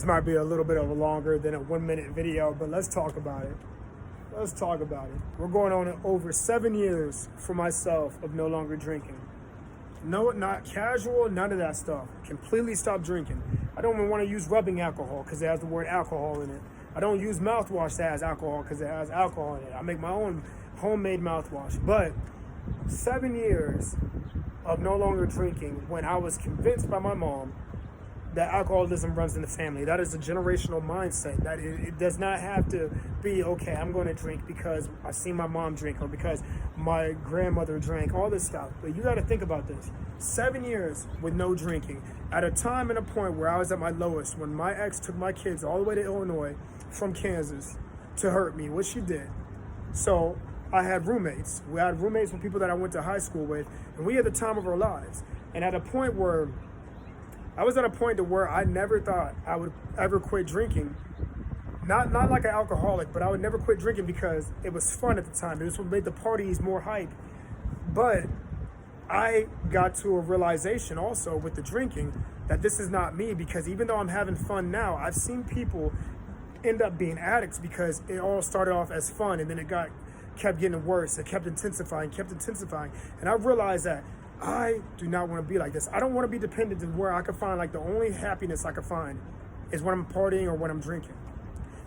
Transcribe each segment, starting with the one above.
This might be a little bit of a longer than a 1 minute video, but let's talk about it. Let's talk about it. We're going on over 7 years for myself of no longer drinking. No, not casual, none of that stuff. Completely stopped drinking. I don't even want to use rubbing alcohol because it has the word alcohol in it. I don't use mouthwash that has alcohol because it has alcohol in it. I make my own homemade mouthwash. But 7 years of no longer drinking when I was convinced by my mom that alcoholism runs in the family. That is a generational mindset. That it does not have to be, okay, I'm going to drink because I see my mom drink or because my grandmother drank, all this stuff. But you got to think about this. 7 years with no drinking at a time and a point where I was at my lowest, when my ex took my kids all the way to Illinois from Kansas to hurt me, which she did. So I had roommates. We had roommates with people that I went to high school with, and we had the time of our lives. And at a point where I was at a point to where I never thought I would ever quit drinking. Not like an alcoholic, but I would never quit drinking because it was fun at the time. It was what made the parties more hype. But I got to a realization also with the drinking that this is not me, because even though I'm having fun now, I've seen people end up being addicts because it all started off as fun and then it kept getting worse. It kept intensifying. And I realized that I do not want to be like this. I don't want to be dependent to where I can find, like, the only happiness I can find is when I'm partying or when I'm drinking.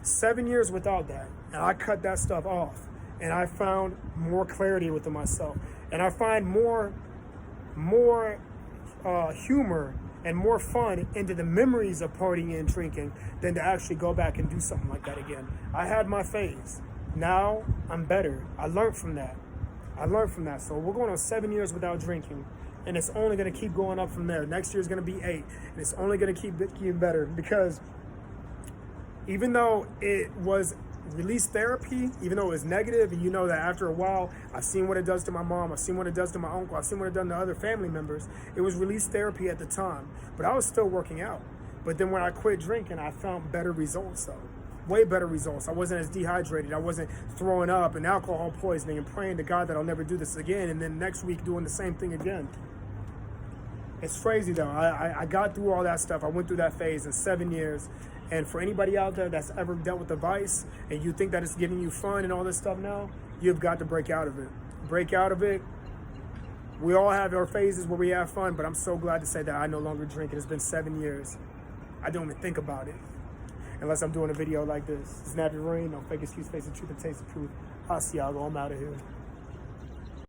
7 years without that, and I cut that stuff off, and I found more clarity within myself, and I find more humor and more fun into the memories of partying and drinking than to actually go back and do something like that again. I had my phase. Now I'm better. I learned from that. So we're going on 7 years without drinking, and it's only going to keep going up from there. Next year is going to be 8, and it's only going to keep getting better, because even though it was release therapy, even though it was negative, and you know that after a while, I've seen what it does to my mom, I've seen what it does to my uncle, I've seen what it done to other family members. It was release therapy at the time, but I was still working out. But then when I quit drinking, I found better results though. Way better results. I wasn't as dehydrated. I wasn't throwing up and alcohol poisoning and praying to God that I'll never do this again, and then next week doing the same thing again. It's crazy though. I got through all that stuff. I went through that phase in 7 years. And for anybody out there that's ever dealt with a vice and you think that it's giving you fun and all this stuff now, you've got to break out of it. Break out of it. We all have our phases where we have fun, but I'm so glad to say that I no longer drink. It has been 7 years. I don't even think about it unless I'm doing a video like this. Snappy Rain, no fake excuse, face the truth, and taste the truth. I'll see y'all go. I'm out of here.